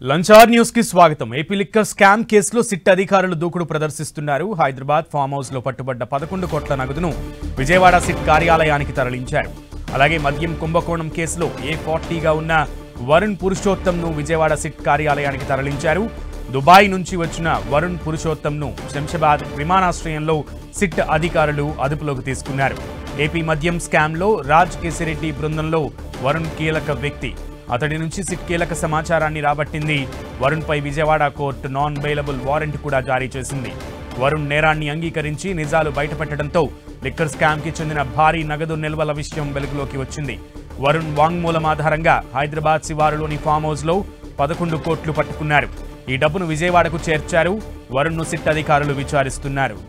లంచార్ news కి స్వాగతం। AP liquor scam కేసులో సిట్ అధికారులు దూకుడు ప్రదర్శిస్తున్నారు। హైదరాబాద్ ఫామ్ హౌస్ లో పట్టుబడ్డ 11 కోట్ల నగదును విజయవాడ సిట్ కార్యాలయానికి తరలించారు। అలాగే మద్యం కుంభకోణం కేసులో A40 గా ఉన్న వరుణ్ పురుషోత్తం ను విజయవాడ సిట్ కార్యాలయానికి తరలించారు। దుబాయ్ నుంచి వచ్చిన వరుణ్ పురుషోత్తం ను శంషాబాద్ విమానాశ్రయంలో సిట్ అధికారులు అదుపులోకి తీసుకున్నారు। ఏపీ మద్యం స్కామ్ లో రాజ్ కేసిరెడ్డి బృందంలో వరుణ్ కీలక వ్యక్తి। అతడి నుంచి సిట్ కీలక సమాచారాన్ని రాబట్టింది। వరుణ్ పై Vijayawada court non bailable warrant కూడా జారీ చేసింది। వరుణ్ నేరాన్ని అంగీకరించి నిజాలు బయటపెట్టడంతో లిక్కర్ స్కామ్ కి చెందిన భారీ నగదు నిల్వల విషయం వెలుగులోకి వచ్చింది। వరుణ్ వాంగ్మూలం ఆధారంగా హైదరాబాద్ శివారులోని ఫామ్ హౌస్ లో 11 కోట్లు పట్టుకున్నారు। ఈ డబ్బును విజయవాడకు చేర్చారు। వరుణ్ ను సిట్ అధికారులు విచారిస్తున్నారు।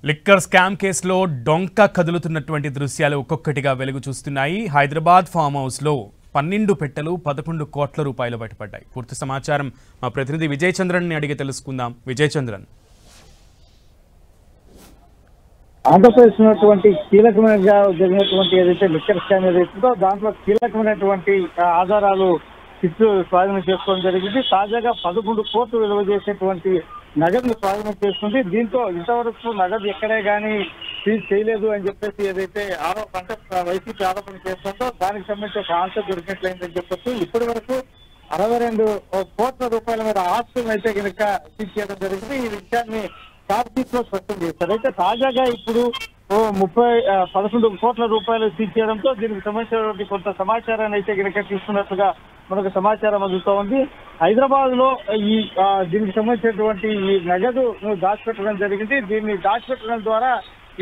లిక్కర్ స్కామ్ కేసులో డొంక కదులుతున్నటువంటి దృశ్యాలు ఒక్కొక్కటిగా వెలుగు చూస్తున్నాయి। హైదరాబాద్ ఫామ్ హౌస్ లో 12 పెట్టెలు 11 కోట్ల రూపాయలు బయటపడ్డాయి। పూర్తి సమాచారం మా ప్రతినిధి విజయ్ చంద్రన్ ని అడిగి తెలుసుకుందాం। విజయ్ చంద్రన్, ఆంధ్రప్రదేశ్ కీలకమైనగా జరిగినటువంటి ఏదైతే లిక్కర్ స్కామ్ ఏదైతుందో దాంట్లో కీలకమైనటువంటి ఆధారాలు సిట్ స్వాధీనం చేసుకోవడం జరిగింది। తాజాగా 11 కోట్లు విలువ చేసేటువంటి నగదును స్వాధీనం చేసుకుంది। దీంతో ఇంతవరకు నగదు ఎక్కడే కానీ సీజ్ చేయలేదు అని చెప్పేసి ఏదైతే వైసీపీ ఆరోపణ చేస్తుందో దానికి సంబంధించి ఒక ఆన్సర్ దొరికినట్లయిందని చెప్పొచ్చు। ఇప్పటి వరకు 62 కోట్ల రూపాయల మీద ఆస్తులను అయితే కనుక సీజ్ చేయడం జరిగింది। ఈ విషయాన్ని టాప్ షీట్ లో స్పష్టం చేశారు। అయితే తాజాగా ఇప్పుడు 11 కోట్ల రూపాయలు సీజ్ చేయడంతో దీనికి సంబంధించినటువంటి కొంత సమాచారాన్ని అయితే కనుక తీసుకున్నట్లుగా మనకు సమాచారం అందుతూ ఉంది। హైదరాబాద్ లో దీనికి సంబంధించినటువంటి ఈ నగదు దాచిపెట్టడం జరిగింది। దీన్ని దాచిపెట్టడం ద్వారా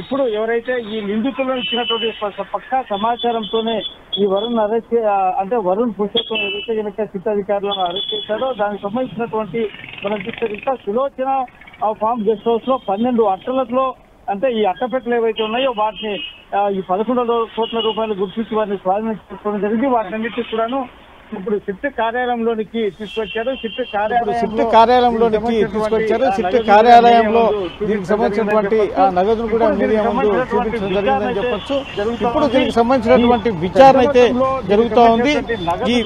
ఇప్పుడు ఎవరైతే ఈ నిందితులను ఇచ్చినటువంటి పక్కా సమాచారంతోనే ఈ వరుణ్ అరెస్ట్ వరుణ్ పురుషోత్తం ఏదైతే కనుక సిట్ అధికారులను అరెస్ట్ చేశారో దానికి సంబంధించినటువంటి మనం చూస్తే ఇంకా సులోచన ఫామ్ గెస్ట్ హౌస్ లో 12 అట్టలలో ఈ అట్టపెట్టలు ఏవైతే ఉన్నాయో వాటిని ఈ 11 కోట్ల రూపాయలు గుర్తించి వారిని స్వాధీనం చేసుకోవడం జరిగింది। వాటిన్నింటినీ కూడాను ఇప్పుడు సిట్ కార్యాలయంలోనికి తీసుకొచ్చారు। సిట్ కార్యాలయంలోనికి తీసుకొచ్చారు। సిట్ కార్యాలయంలో దీనికి సంబంధించినటువంటి నగదును కూడా మీడియా ముందు చూపించడం జరిగిందని చెప్పొచ్చు। ఇప్పుడు దీనికి సంబంధించినటువంటి విచారణ అయితే జరుగుతూ ఉంది। ఈ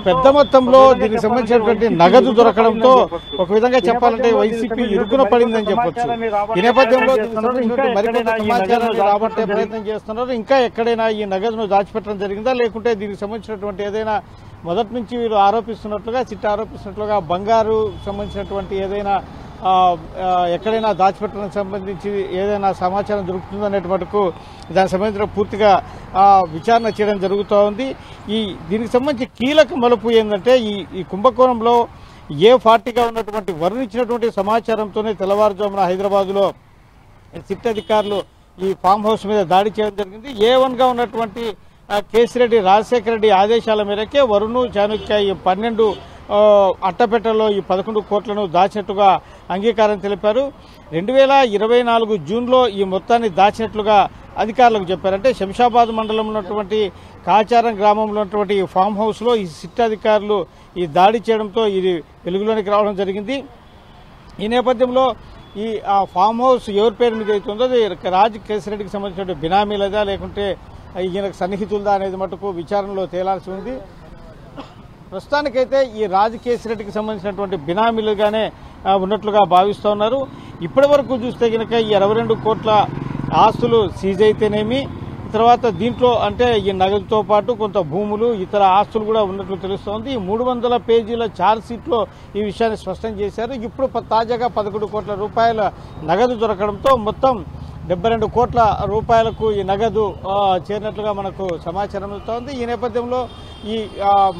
పెద్ద మొత్తంలో దీనికి సంబంధించినటువంటి నగదు దొరకడంతో ఒక విధంగా చెప్పాలంటే వైసీపీ ఇరుకున పడిందని చెప్పొచ్చు। ఈ నేపథ్యంలో మరికొంత సమాచారాన్ని రాబట్టే ప్రయత్నం చేస్తున్నారు। ఇంకా ఎక్కడైనా ఈ నగదును దాచిపెట్టడం జరిగిందా, లేకుంటే దీనికి సంబంధించినటువంటి ఏదైనా మొదటి నుంచి వీరు సిట్ ఆరోపిస్తున్నట్లుగా బంగారు సంబంధించినటువంటి ఏదైనా ఎక్కడైనా దాచిపెట్టడానికి సంబంధించి ఏదైనా సమాచారం దొరుకుతుందనేటువంటికు దానికి సంబంధించిన పూర్తిగా విచారణ చేయడం జరుగుతూ ఉంది। దీనికి సంబంధించి కీలక మలుపు ఏంటంటే ఈ కుంభకోణంలో A40గా ఉన్నటువంటి వరుణ్ ఇచ్చినటువంటి సమాచారంతోనే తెల్లవారుజామున హైదరాబాద్లో సిట్ అధికారులు ఈ ఫామ్ హౌస్ మీద దాడి చేయడం జరిగింది। A1గా ఉన్నటువంటి కేసిరెడ్డి రాజశేఖర రెడ్డి ఆదేశాల మేరకే వరుణ్ చాణుక్య ఈ 12 అట్టపెట్టలో ఈ 11 కోట్లను దాచినట్టుగా అంగీకారం తెలిపారు। 2024 జూన్లో ఈ మొత్తాన్ని దాచినట్లుగా అధికారులకు చెప్పారంటే శంషాబాద్ మండలంలో ఉన్నటువంటి కాచారం గ్రామంలో ఉన్నటువంటి ఈ ఫామ్ హౌస్ లో ఈ సిట్ అధికారులు ఈ దాడి చేయడంతో ఇది వెలుగులోనికి రావడం జరిగింది। ఈ నేపథ్యంలో ఈ ఫామ్ హౌస్ ఎవరి పేరు మీద అవుతుందో రాజ్ కేసిరెడ్డికి సంబంధించిన బినామీలదా లేకుంటే ఈయనకు సన్నిహితులదా అనేది మటుకు విచారణలో తేలాల్సి ఉంది। ప్రస్తుతానికైతే ఈ రాజ్ కేసిరెడ్డికి సంబంధించినటువంటి బినామీలుగానే ఉన్నట్లుగా భావిస్తూ ఉన్నారు। ఇప్పటి వరకు చూస్తే కనుక ఈ 62 కోట్ల ఆస్తులు సీజ్ అయితేనేమి, తర్వాత దీంట్లో ఈ నగదుతో పాటు కొంత భూములు ఇతర ఆస్తులు కూడా ఉన్నట్లు తెలుస్తోంది। 300 పేజీల ఛార్జ్ షీట్ లో ఈ విషయాన్ని స్పష్టం చేశారు। ఇప్పుడు తాజాగా 11 కోట్ల రూపాయల నగదు దొరకడంతో మొత్తం 72 కోట్ల రూపాయలకు ఈ నగదు చేరినట్లుగా మనకు సమాచారం అందుతోంది। ఈ నేపథ్యంలో ఈ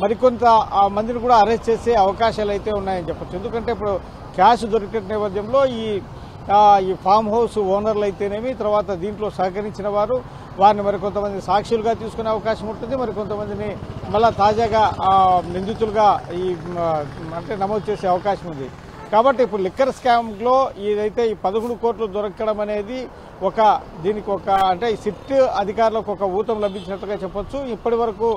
మరికొంత మందిని కూడా అరెస్ట్ చేసే అవకాశాలు అయితే ఉన్నాయని చెప్పొచ్చు। ఎందుకంటే ఇప్పుడు క్యాష్ దొరికిన నేపథ్యంలో ఈ ఫామ్ హౌస్ ఓనర్లు అయితేనేమి, తర్వాత దీంట్లో సహకరించిన వారు వారిని మరికొంతమంది సాక్షులుగా తీసుకునే అవకాశం ఉంటుంది, మరికొంతమందిని మళ్ళా తాజాగా నిందితులుగా అంటే నమోదు చేసే అవకాశం ఉంది. కాబట్టి ఇప్పుడు లిక్కర్ స్కామ్లో ఏదైతే ఈ 11 కోట్లు దొరకడం అనేది దీనికి అంటే ఈ సిట్ అధికారులకు ఒక ఊతం లభించినట్టుగా చెప్పొచ్చు. ఇప్పటి వరకు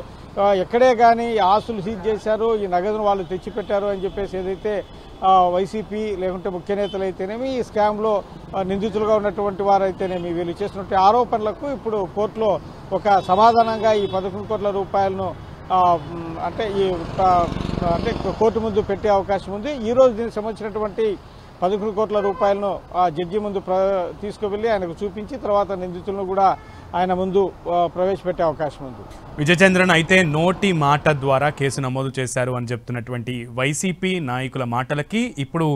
ఎక్కడే కానీ ఆస్తులు సీజ్ చేశారు, ఈ నగదును వాళ్ళు తెచ్చిపెట్టారు అని చెప్పేసి ఏదైతే వైసీపీ లేకుంటే ముఖ్య నేతలు అయితేనేమి ఈ స్కామ్లో నిందితులుగా ఉన్నటువంటి వారు అయితేనేమి వీళ్ళు చేసినటువంటి ఆరోపణలకు ఇప్పుడు కోర్టులో ఒక సమాధానంగా ఈ 11 కోట్ల రూపాయలను అంటే కోర్టు ముందు పెట్టే అవకాశం ఉంది. ఈ రోజు దీనికి సంబంధించినటువంటి 11 కోట్ల రూపాయలను జడ్జి ముందు తీసుకువెళ్లి ఆయనకు చూపించి తర్వాత నిందితులను కూడా ఆయన ముందు ప్రవేశపెట్టే అవకాశం ఉంది. విజయచంద్రన్, అయితే నోటి మాట ద్వారా కేసు నమోదు చేశారు అని చెప్తున్నటువంటి వైసీపీ నాయకుల మాటలకి ఇప్పుడు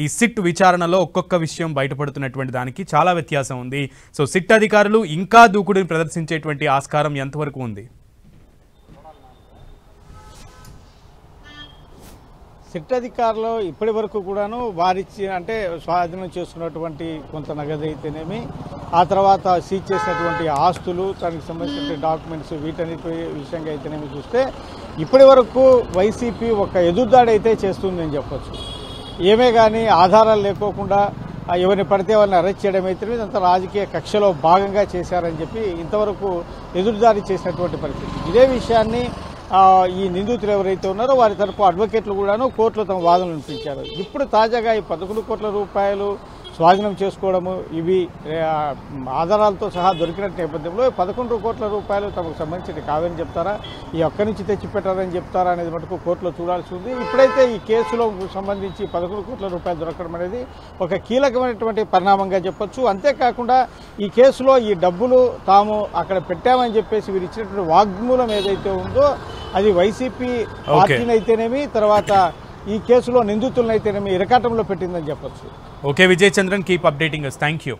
ఈ సిట్ విచారణలో ఒక్కొక్క విషయం బయటపడుతున్నటువంటి దానికి చాలా వ్యత్యాసం ఉంది. సో సిట్ అధికారులు ఇంకా దూకుడుని ప్రదర్శించేటువంటి ఆస్కారం ఎంతవరకు ఉంది? సిట్ అధికారులు ఇప్పటి వరకు కూడాను వారిచ్చి అంటే స్వాధీనం చేసుకున్నటువంటి కొంత నగదు అయితేనేమి, ఆ తర్వాత సీజ్ చేసినటువంటి ఆస్తులు, దానికి సంబంధించిన డాక్యుమెంట్స్, వీటన్నిటి విషయంగా అయితేనేమి చూస్తే ఇప్పటి వరకు వైసీపీ ఒక ఎదురుదాడి అయితే చేస్తుందని చెప్పొచ్చు. ఏమే కానీ ఆధారాలు లేకోకుండా ఎవరిని పడితే వాళ్ళని అరెస్ట్ చేయడం అయితే ఇదంతా రాజకీయ కక్షలో భాగంగా చేశారని చెప్పి ఇంతవరకు ఎదురుదాడి చేసినటువంటి పరిస్థితి. ఇదే విషయాన్ని ఈ నిందితులు ఎవరైతే ఉన్నారో వారి తరపు అడ్వకేట్లు కూడాను కోర్టులో తమ వాదనలు వినిపించారు. ఇప్పుడు తాజాగా ఈ 11 కోట్ల రూపాయలు స్వాధీనం చేసుకోవడము ఇవి ఆధారాలతో సహా దొరికిన నేపథ్యంలో 11 కోట్ల రూపాయలు తమకు సంబంధించి కావని చెప్తారా, ఈ ఒక్కడి నుంచి తెచ్చిపెట్టారని చెప్తారా అనేది మటుకు కోర్టులో చూడాల్సి ఉంది. ఇప్పుడైతే ఈ కేసులో సంబంధించి 11 కోట్ల రూపాయలు దొరకడం అనేది ఒక కీలకమైనటువంటి పరిణామంగా చెప్పొచ్చు. అంతేకాకుండా ఈ కేసులో ఈ డబ్బులు తాము అక్కడ పెట్టామని చెప్పేసి వీరు ఇచ్చినటువంటి వాగ్మూలం ఏదైతే ఉందో అది వైసీపీ పార్టీని అయితేనేమి తర్వాత ఈ కేసులో నిందితులను అయితేనేమి ఇరకాటంలో పెట్టిందని చెప్పొచ్చు. Okay Vijayachandran, keep updating us. Thank you.